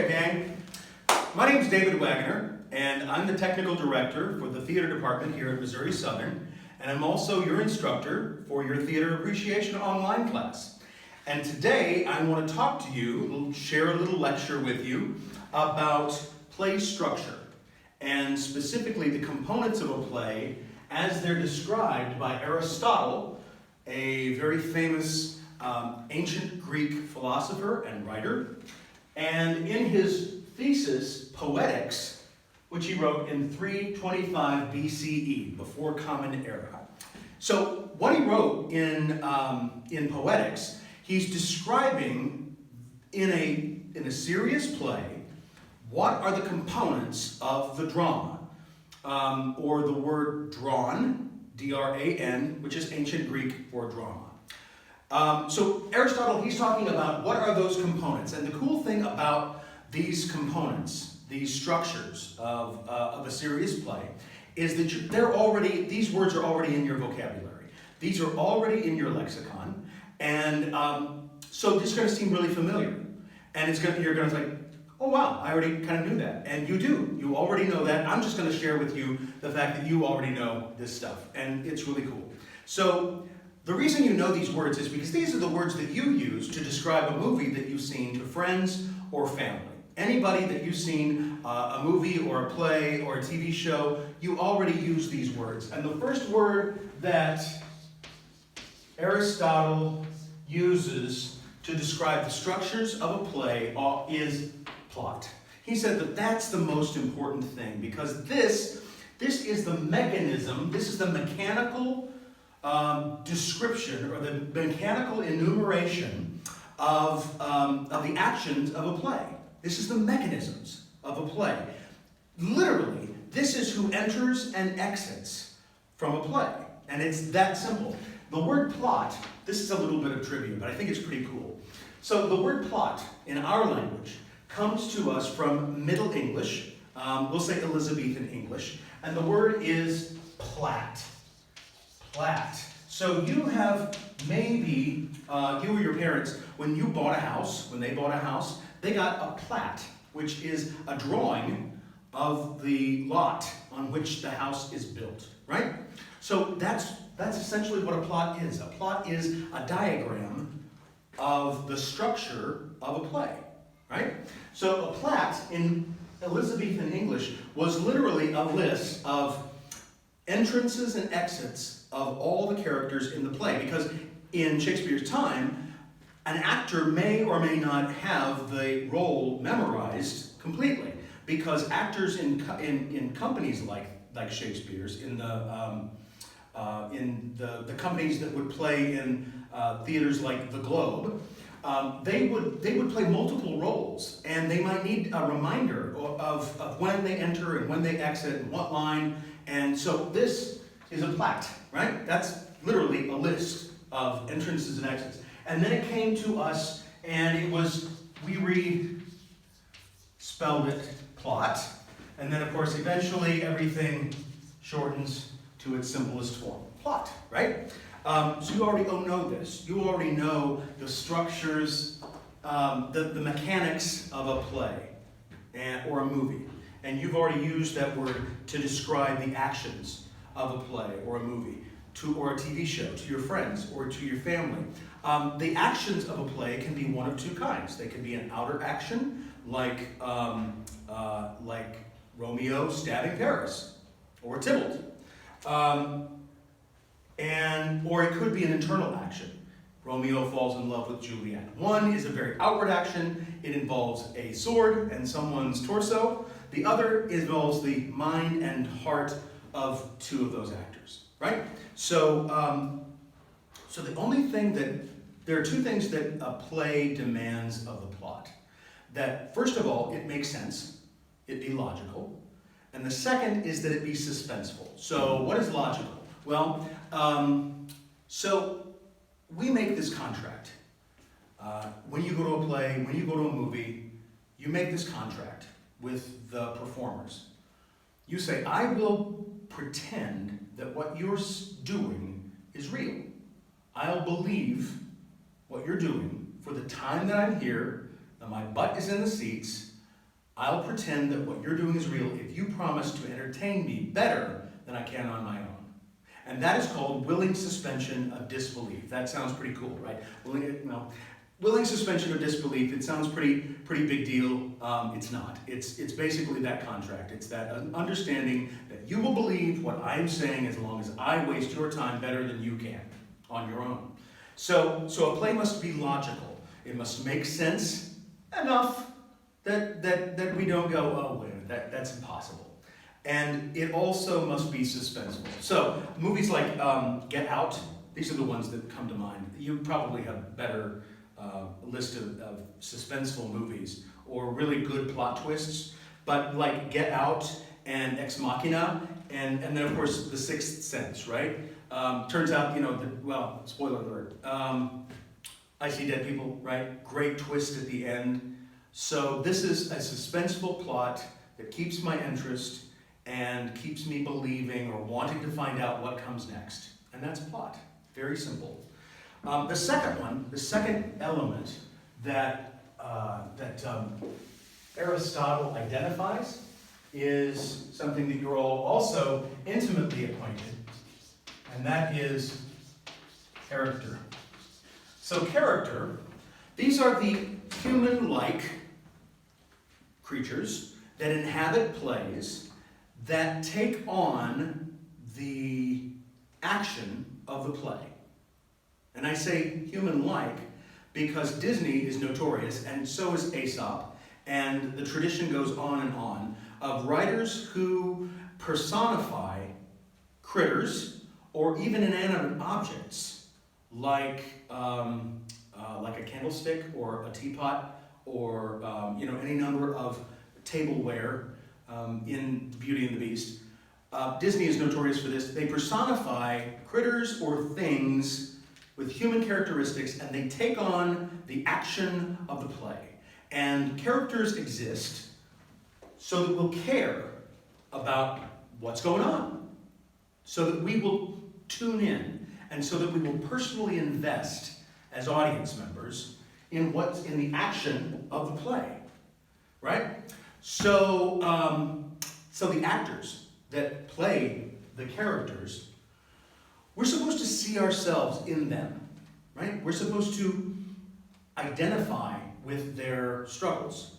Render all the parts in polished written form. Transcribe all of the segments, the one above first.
Okay, gang. My name's David Wagner, and I'm the technical director for the theater department here at Missouri Southern, and I'm also your instructor for your theater appreciation online class. And today I want to talk to you, share a little lecture with you about play structure, and specifically the components of a play as they're described by Aristotle, a very famous ancient Greek philosopher and writer. And in his thesis, Poetics, which he wrote in 325 BCE, before Common Era. So what he wrote in Poetics, he's describing in a serious play what are the components of the drama, or the word drawn, D-R-A-N, which is ancient Greek for drama. So Aristotle, he's talking about what are those components, and the cool thing about these components, these structures of a serious play, is that these words are already in your vocabulary. These are already in your lexicon, and so this is going to seem really familiar, and you're going to think, oh wow, I already kind of knew that, and you do. You already know that. I'm just going to share with you the fact that you already know this stuff, and it's really cool. So the reason you know these words is because these are the words that you use to describe a movie that you've seen to friends or family. Anybody that you've seen a movie or a play or a TV show, you already use these words. And the first word that Aristotle uses to describe the structures of a play is plot. He said that that's the most important thing, because this is the mechanism, this is the mechanical description or the mechanical enumeration of the actions of a play. This is the mechanisms of a play. Literally, this is who enters and exits from a play. And it's that simple. The word plot, this is a little bit of trivia, but I think it's pretty cool. So the word plot in our language comes to us from Middle English, we'll say Elizabethan English, and the word is plat. Plat. So you have maybe, you or your parents, when they bought a house, they got a plat, which is a drawing of the lot on which the house is built, right? So that's essentially what a plot is. A plot is a diagram of the structure of a play, right? So a plat in Elizabethan English was literally a list of entrances and exits of all the characters in the play, because in Shakespeare's time, an actor may or may not have the role memorized completely, because actors in companies like Shakespeare's, in the companies that would play in theaters like the Globe, they would play multiple roles, and they might need a reminder of when they enter and when they exit and what line. And so this is a plat, right? That's literally a list of entrances and exits. And then it came to us, and we spelled it plot. And then, of course, eventually everything shortens to its simplest form, plot, right? So you already know this. You already know the structures, the mechanics of a play or a movie. And you've already used that word to describe the actions of a play or a movie, or a TV show, to your friends or to your family. The actions of a play can be one of two kinds. They can be an outer action, like Romeo stabbing Paris, or Tybalt. Or it could be an internal action. Romeo falls in love with Juliet. One is a very outward action. It involves a sword and someone's torso. The other involves the mind and heart of two of those actors, right? So, so there are two things that a play demands of the plot. That, first of all, it makes sense, it be logical, and the second is that it be suspenseful. So what is logical? Well, so we make this contract. When you go to a play, when you go to a movie, you make this contract with the performers. You say, I will pretend that what you're doing is real. I'll believe what you're doing for the time that I'm here, that my butt is in the seats, I'll pretend that what you're doing is real if you promise to entertain me better than I can on my own. And that is called willing suspension of disbelief. That sounds pretty cool, right? Willing suspension of disbelief, it sounds pretty big deal. It's not. It's basically that contract. It's that understanding that you will believe what I'm saying as long as I waste your time better than you can on your own. So a play must be logical. It must make sense enough that we don't go, oh, wait a minute, that's impossible. And it also must be suspenseful. So movies like Get Out, these are the ones that come to mind. You probably have a better list of suspenseful movies or really good plot twists. But like Get Out and Ex Machina, and then of course The Sixth Sense, right? Turns out, spoiler alert, I See Dead People, right? Great twist at the end. So this is a suspenseful plot that keeps my interest and keeps me believing or wanting to find out what comes next. And that's plot. Very simple. The second element that Aristotle identifies is something that you're all also intimately acquainted, and that is character. So character, these are the human-like creatures that inhabit plays that take on the action of the play. And I say human-like because Disney is notorious, and so is Aesop, and the tradition goes on, of writers who personify critters or even inanimate objects like a candlestick or a teapot or any number of tableware in Beauty and the Beast. Disney is notorious for this. They personify critters or things with human characteristics, and they take on the action of the play. And characters exist so that we'll care about what's going on, so that we will tune in, and so that we will personally invest as audience members in what's in the action of the play, right? So the actors that play the characters, we're supposed to see ourselves in them, right? We're supposed to identify with their struggles.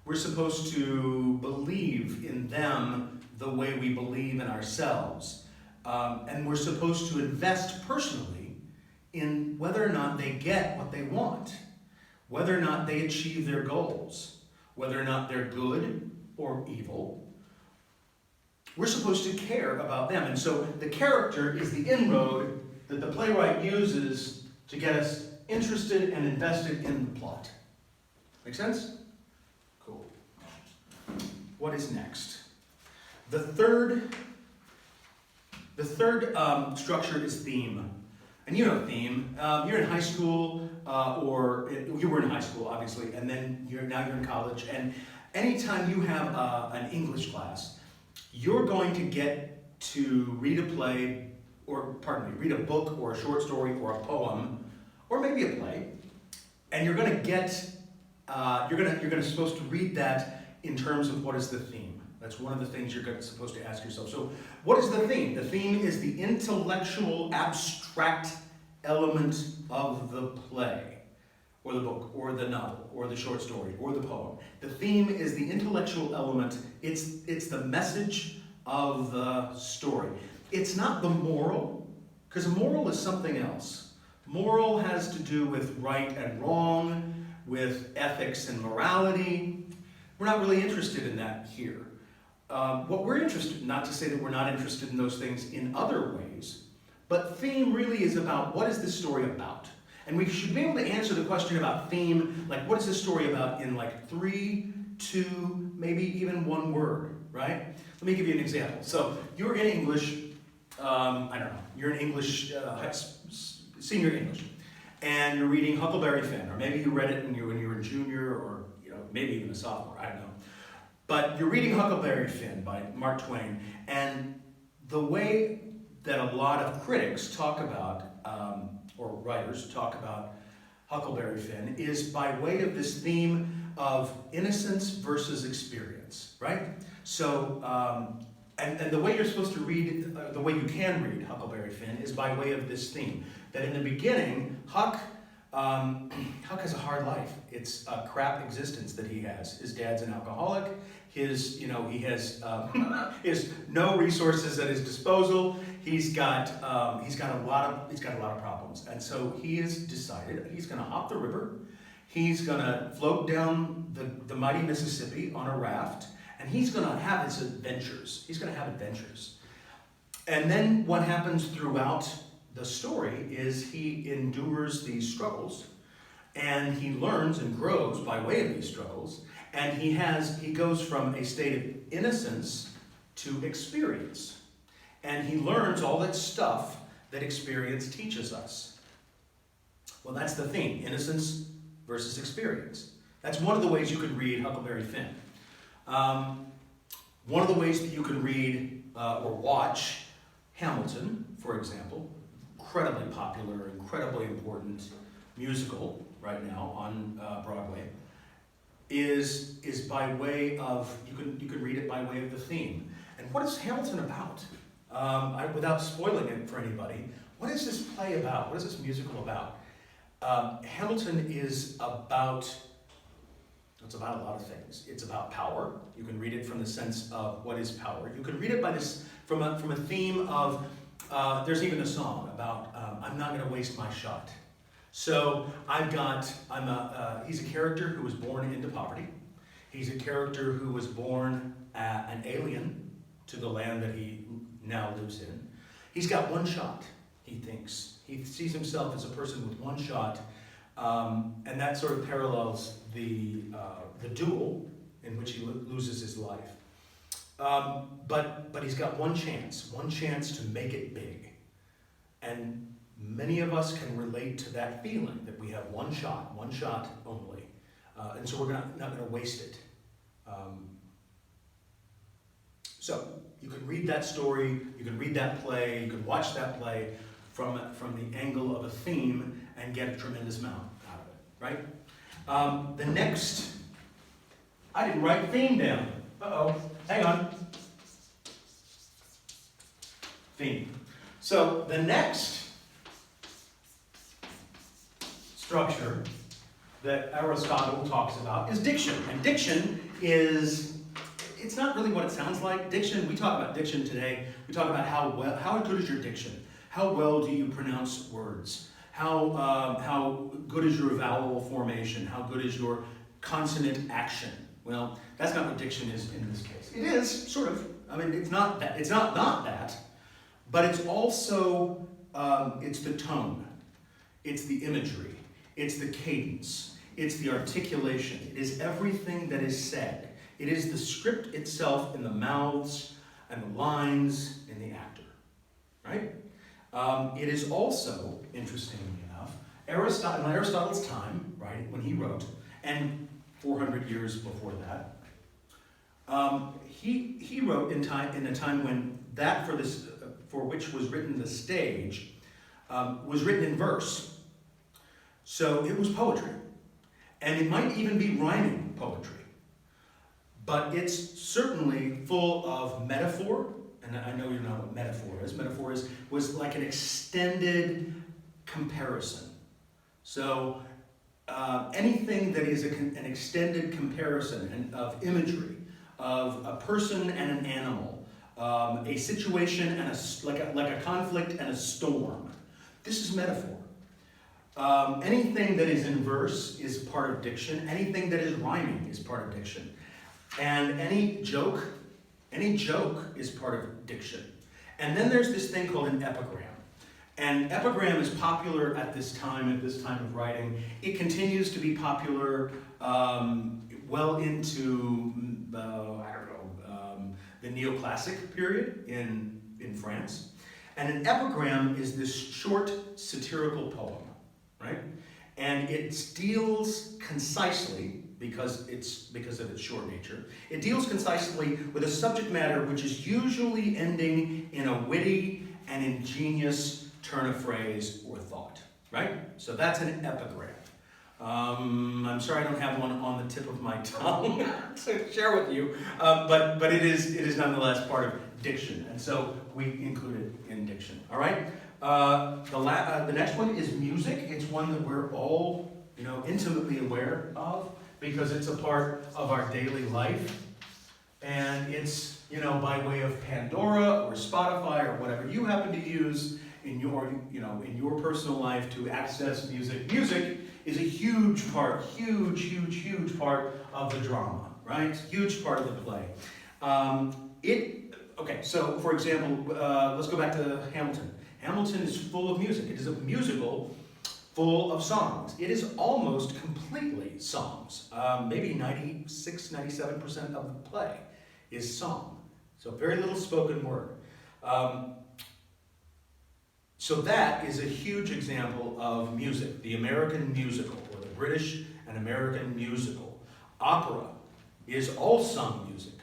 We're supposed to believe in them the way we believe in ourselves. And we're supposed to invest personally in whether or not they get what they want, whether or not they achieve their goals, whether or not they're good or evil. We're supposed to care about them. And so the character is the inroad that the playwright uses to get us interested and invested in the plot. Make sense? Cool. What is next? The third structure is theme. And you know theme. You're in high school, or you were in high school, obviously, and then you're in college. And anytime you have an English class, you're going to get to read a play, read a book or a short story or a poem, or maybe a play, and you're going to get, you're supposed to read that in terms of what is the theme. That's one of the things you're supposed to ask yourself. So, what is the theme? The theme is the intellectual, abstract element of the play, or the book, or the novel, or the short story, or the poem. The theme is the intellectual element. It's the message of the story. It's not the moral, because moral is something else. Moral has to do with right and wrong, with ethics and morality. We're not really interested in that here. What we're interested in, not to say that we're not interested in those things in other ways, but theme really is about what is this story about? And we should be able to answer the question about theme, like what is this story about in like 3, 2, maybe even 1 word, right? Let me give you an example. So you're in English, you're in English, senior English, and you're reading Huckleberry Finn, or maybe you read it when you were a junior, or maybe even a sophomore, I don't know. But you're reading Huckleberry Finn by Mark Twain, and the way that a lot of critics talk about, or writers talk about Huckleberry Finn is by way of this theme of innocence versus experience, right? So, and the way you're supposed to read, the way you can read Huckleberry Finn is by way of this theme. That in the beginning, Huck has a hard life. It's a crap existence that he has. His dad's an alcoholic. He has no resources at his disposal. He's got a lot of problems, and so he has decided he's going to hop the river. He's going to float down the mighty Mississippi on a raft, and he's going to have his adventures. He's going to have adventures, and then what happens throughout the story is he endures these struggles, and he learns and grows by way of these struggles, and he goes from a state of innocence to experience. And he learns all that stuff that experience teaches us. Well, that's the theme, innocence versus experience. That's one of the ways you could read Huckleberry Finn. One of the ways that you can read or watch Hamilton, for example, incredibly popular, incredibly important musical right now on Broadway, is by way of, you can read it by way of the theme. And what is Hamilton about? Without spoiling it for anybody, what is this play about? What is this musical about? Hamilton is about, it's about a lot of things. It's about power. You can read it from the sense of what is power. You can read it by this from a theme of, there's even a song about, I'm not going to waste my shot. So he's a character who was born into poverty. He's a character who was born an alien to the land that he now lives in. He's got one shot, he thinks. He sees himself as a person with one shot, and that sort of parallels the duel in which he loses his life. But he's got one chance to make it big. And many of us can relate to that feeling that we have one shot only. And so we're not going to waste it. So you can read that story, you can read that play, you can watch that play from the angle of a theme and get a tremendous amount out of it, right? The next, I didn't write theme down. Uh-oh, hang on. Theme. So the next structure that Aristotle talks about is diction. And diction is, it's not really what it sounds like. Diction, we talk about diction today. We talk about how good is your diction? How well do you pronounce words? How good is your vowel formation? How good is your consonant action? Well, that's not what diction is in this case. It is, sort of. I mean, it's not that. It's not that. But it's also, it's the tone. It's the imagery. It's the cadence. It's the articulation. It is everything that is said. It is the script itself in the mouths and the lines in the actor, right? It is also, interestingly enough, in Aristotle's time, right, when he wrote, and 400 years before that, he wrote in a time when that for which was written the stage was written in verse. So it was poetry, and it might even be rhyming poetry. But it's certainly full of metaphor, and I know you know what metaphor is. Metaphor was like an extended comparison. So anything that is an extended comparison of imagery, of a person and an animal, a situation and like a conflict and a storm. This is metaphor. Anything that is in verse is part of diction. Anything that is rhyming is part of diction. And any joke is part of diction. And then there's this thing called an epigram. And epigram is popular at this time of writing. It continues to be popular well into, the neoclassic period in France. And an epigram is this short satirical poem, right? And it deals concisely, because of its short nature, it deals concisely with a subject matter which is usually ending in a witty and ingenious turn of phrase or thought, right? So that's an epigram. I'm sorry I don't have one on the tip of my tongue to share with you, but it is nonetheless part of diction, and so we include it in diction. All right. The next one is music. It's one that we're all intimately aware of because it's a part of our daily life, and it's by way of Pandora or Spotify or whatever you happen to use in your personal life to access music. Music is a huge part of the drama, right? Huge part of the play. Okay, so for example, let's go back to Hamilton. Hamilton is full of music. It is a musical full of songs. It is almost completely songs. Maybe 96, 97% of the play is song. So very little spoken word. So that is a huge example of music, the American musical, or the British and American musical. Opera is all sung music.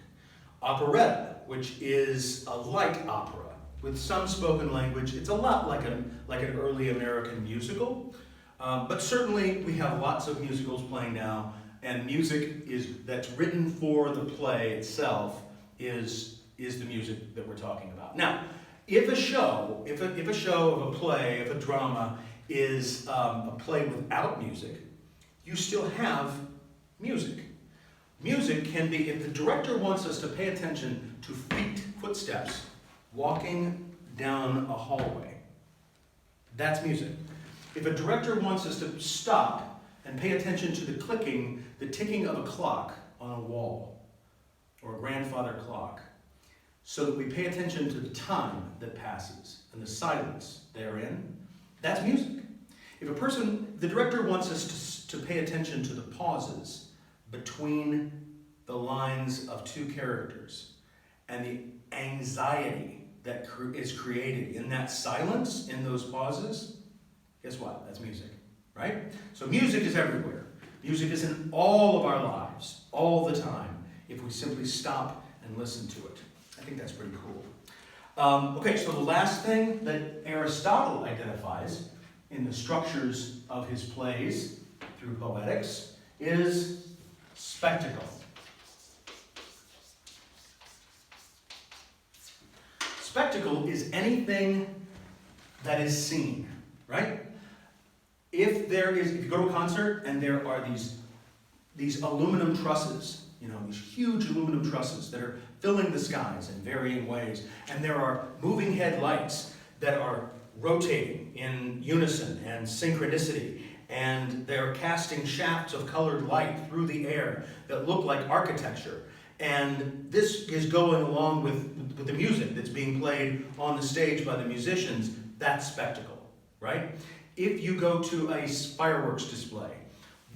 Operetta, which is a light opera with some spoken language. It's a lot like an early American musical, but certainly we have lots of musicals playing now, and music that's written for the play itself is the music that we're talking about. Now, if a show of a play, if a drama is a play without music, you still have music. Music can be, if the director wants us to pay attention to footsteps walking down a hallway, that's music. If a director wants us to stop and pay attention to the ticking of a clock on a wall, or a grandfather clock, so that we pay attention to the time that passes and the silence therein, that's music. If the director wants us to pay attention to the pauses between the lines of two characters and the anxiety that is created in that silence, in those pauses, guess what? That's music, right? So music is everywhere. Music is in all of our lives, all the time, if we simply stop and listen to it. I think that's pretty cool. Okay, so the last thing that Aristotle identifies in the structures of his plays through Poetics is spectacle. Spectacle is anything that is seen, right? If you go to a concert and there are these aluminum trusses, these huge aluminum trusses that are filling the skies in varying ways, and there are moving headlights that are rotating in unison and synchronicity, and they're casting shafts of colored light through the air that look like architecture. And this is going along with the music that's being played on the stage by the musicians. That's spectacle, right? If you go to a fireworks display,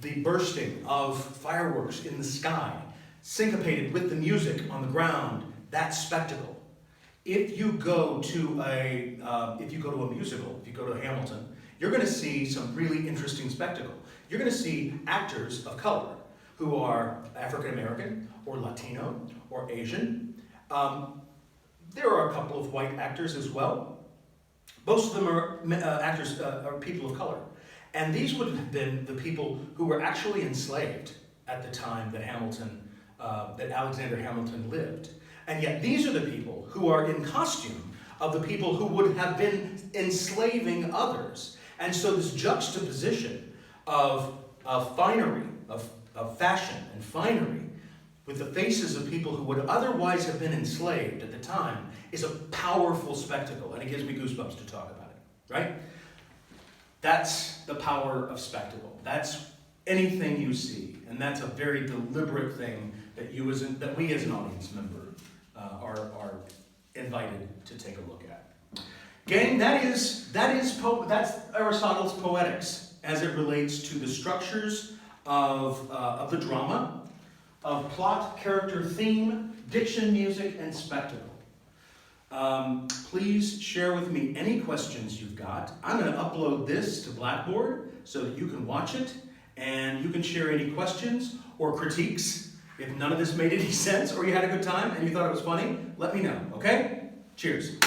the bursting of fireworks in the sky, syncopated with the music on the ground, that's spectacle. If you go to a musical, if you go to Hamilton, you're going to see some really interesting spectacle. You're going to see actors of color who are African American or Latino or Asian. There are a couple of white actors as well. Most of them are people of color. And these would have been the people who were actually enslaved at the time that Alexander Hamilton lived. And yet these are the people who are in costume of the people who would have been enslaving others. And so this juxtaposition of finery, of fashion and finery, with the faces of people who would otherwise have been enslaved at the time, is a powerful spectacle, and it gives me goosebumps to talk about it, right? That's the power of spectacle. That's anything you see, and that's a very deliberate thing that we as an audience member are invited to take a look at. Gang, that's Aristotle's Poetics as it relates to the structures of the drama, of plot, character, theme, diction, music, and spectacle. Please share with me any questions you've got. I'm going to upload this to Blackboard so that you can watch it, and you can share any questions or critiques. If none of this made any sense, or you had a good time and you thought it was funny, let me know, okay? Cheers.